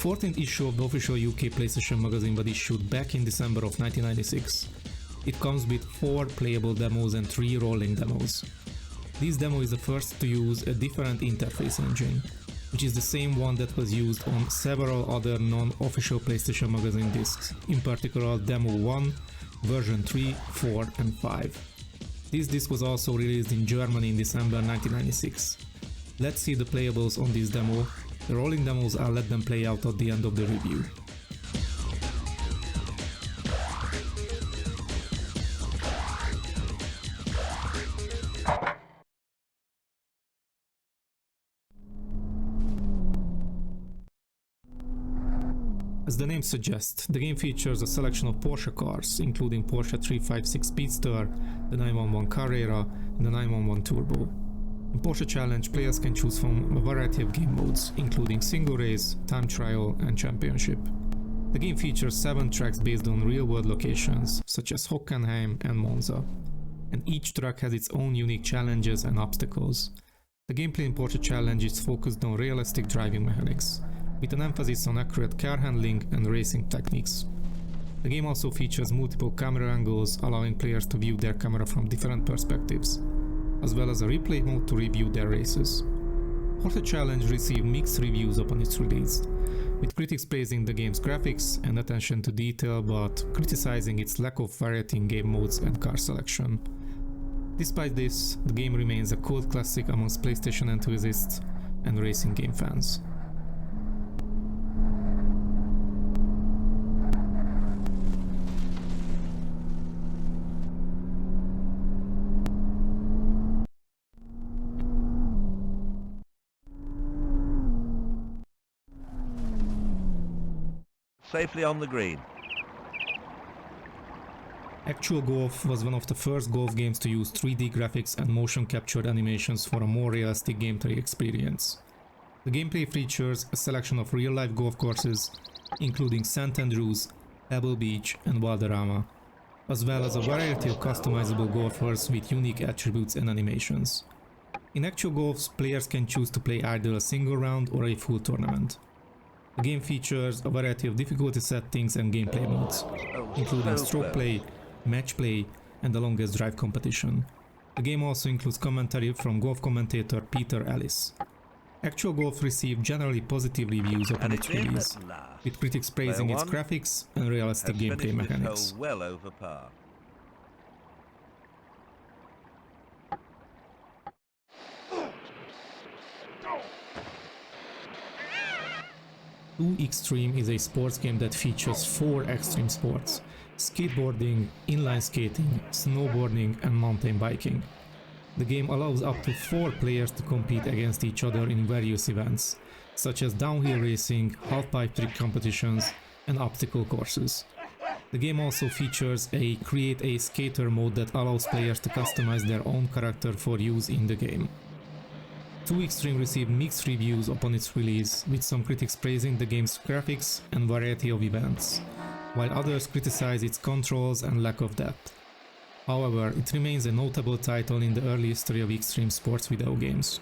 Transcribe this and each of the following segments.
14th issue of the official UK PlayStation magazine was issued back in December of 1996. It comes with 4 playable demos and 3 rolling demos. This demo is the first to use a different interface engine, which is the same one that was used on several other non-official PlayStation magazine discs, in particular Demo 1, version 3, 4 and 5. This disc was also released in Germany in December 1996. Let's see the playables on this demo. The rolling demos, I'll let them play out at the end of the review. As the name suggests, the game features a selection of Porsche cars, including Porsche 356 Speedster, the 911 Carrera, and the 911 Turbo. In Porsche Challenge, players can choose from a variety of game modes, including single race, time trial, and championship. The game features 7 tracks based on real-world locations, such as Hockenheim and Monza, and each track has its own unique challenges and obstacles. The gameplay in Porsche Challenge is focused on realistic driving mechanics, with an emphasis on accurate car handling and racing techniques. The game also features multiple camera angles, allowing players to view their camera from different perspectives, as well as a replay mode to review their races. Porsche Challenge received mixed reviews upon its release, with critics praising the game's graphics and attention to detail, but criticizing its lack of variety in game modes and car selection. Despite this, the game remains a cult classic amongst PlayStation enthusiasts and racing game fans. Safely on the green. Actua Golf was one of the first golf games to use 3D graphics and motion captured animations for a more realistic gameplay experience. The gameplay features a selection of real-life golf courses, including St. Andrews, Pebble Beach and Valderrama, as well as a variety of customizable golfers with unique attributes and animations. In Actua Golf, players can choose to play either a single round or a full tournament. The game features a variety of difficulty settings and gameplay modes, including stroke play, match play, and the longest drive competition. The game also includes commentary from golf commentator Peter Ellis. Actua Golf received generally positive reviews upon its release, with critics praising its graphics and realistic gameplay mechanics. Well over par. 2 Extreme is a sports game that features 4 extreme sports: skateboarding, inline skating, snowboarding and mountain biking. The game allows up to 4 players to compete against each other in various events, such as downhill racing, half-pipe trick competitions and obstacle courses. The game also features a Create a Skater mode that allows players to customize their own character for use in the game. 2 Extreme received mixed reviews upon its release, with some critics praising the game's graphics and variety of events, while others criticize its controls and lack of depth. However, it remains a notable title in the early history of extreme sports video games.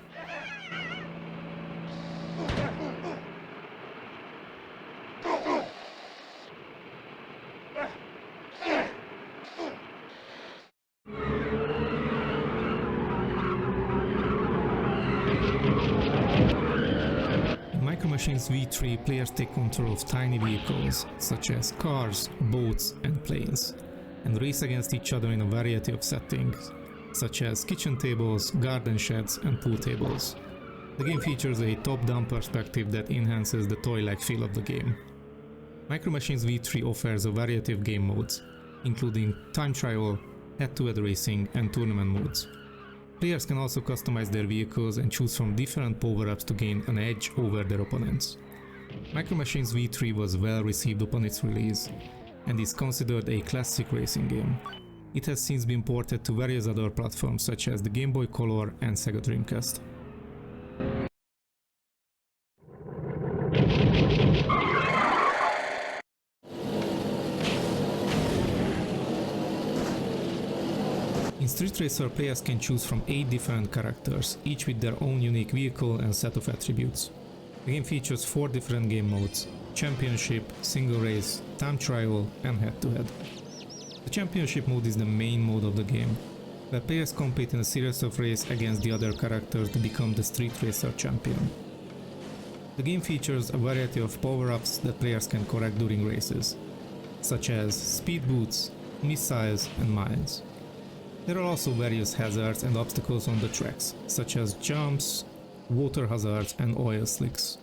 In Micro Machines V3, players take control of tiny vehicles, such as cars, boats and planes, and race against each other in a variety of settings, such as kitchen tables, garden sheds and pool tables. The game features a top-down perspective that enhances the toy-like feel of the game. Micro Machines V3 offers a variety of game modes, including time trial, head-to-head racing and tournament modes. Players can also customize their vehicles and choose from different power-ups to gain an edge over their opponents. Micro Machines V3 was well received upon its release, and is considered a classic racing game. It has since been ported to various other platforms such as the Game Boy Color and Sega Dreamcast. In Street Racer, players can choose from 8 different characters, each with their own unique vehicle and set of attributes. The game features 4 different game modes: championship, single race, time trial and head-to-head. The championship mode is the main mode of the game, where players compete in a series of races against the other characters to become the Street Racer champion. The game features a variety of power-ups that players can collect during races, such as speed boots, missiles and mines. There are also various hazards and obstacles on the tracks, such as jumps, water hazards and oil slicks.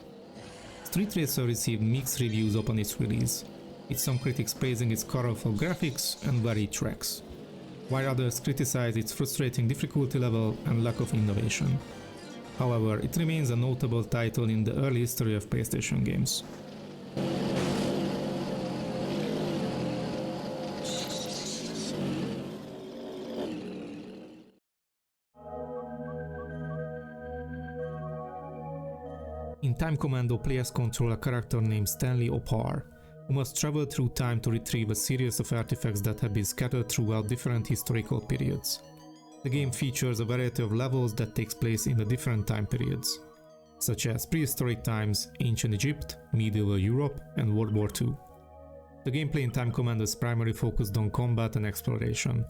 Street Racer received mixed reviews upon its release, with some critics praising its colorful graphics and varied tracks, while others criticized its frustrating difficulty level and lack of innovation. However, it remains a notable title in the early history of PlayStation games. In Time Commando, players control a character named Stanley Opar, who must travel through time to retrieve a series of artifacts that have been scattered throughout different historical periods. The game features a variety of levels that takes place in the different time periods, such as prehistoric times, ancient Egypt, medieval Europe, and World War II. The gameplay in Time Commando is primarily focused on combat and exploration.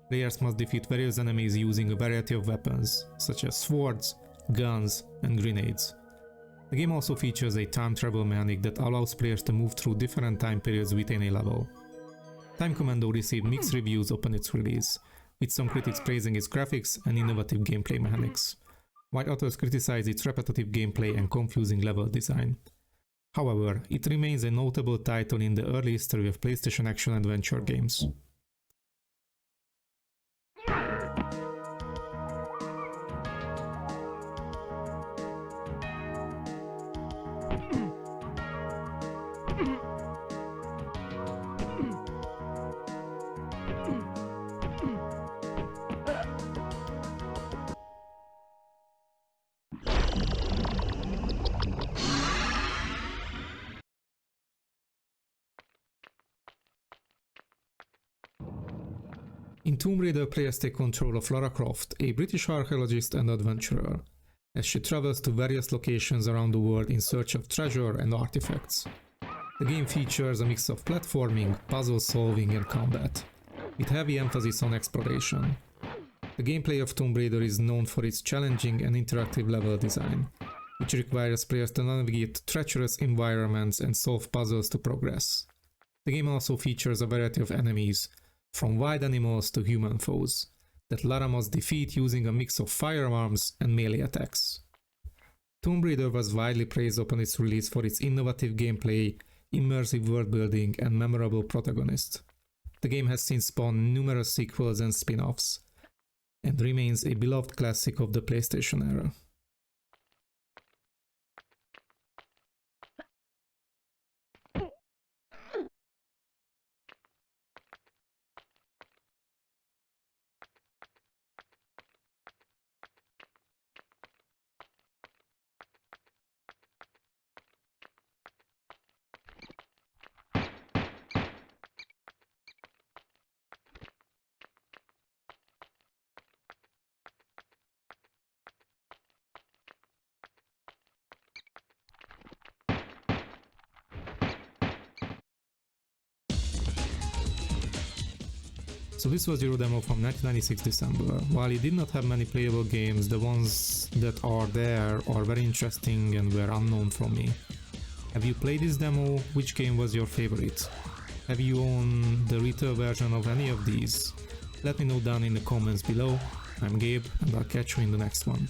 Players must defeat various enemies using a variety of weapons, such as swords, guns, and grenades. The game also features a time travel mechanic that allows players to move through different time periods within a level. Time Commando received mixed reviews upon its release, with some critics praising its graphics and innovative gameplay mechanics, while others criticized its repetitive gameplay and confusing level design. However, it remains a notable title in the early history of PlayStation action-adventure games. In Tomb Raider, players take control of Lara Croft, a British archaeologist and adventurer, as she travels to various locations around the world in search of treasure and artifacts. The game features a mix of platforming, puzzle solving and combat, with heavy emphasis on exploration. The gameplay of Tomb Raider is known for its challenging and interactive level design, which requires players to navigate treacherous environments and solve puzzles to progress. The game also features a variety of enemies, from wild animals to human foes, that Lara must defeat using a mix of firearms and melee attacks. Tomb Raider was widely praised upon its release for its innovative gameplay, immersive world-building and memorable protagonist. The game has since spawned numerous sequels and spin-offs, and remains a beloved classic of the PlayStation era. So this was Eurodemo from 1996 December. While it did not have many playable games, the ones that are there are very interesting and were unknown from me. Have you played this demo? Which game was your favorite? Have you owned the retail version of any of these? Let me know down in the comments below. I'm Gabe and I'll catch you in the next one.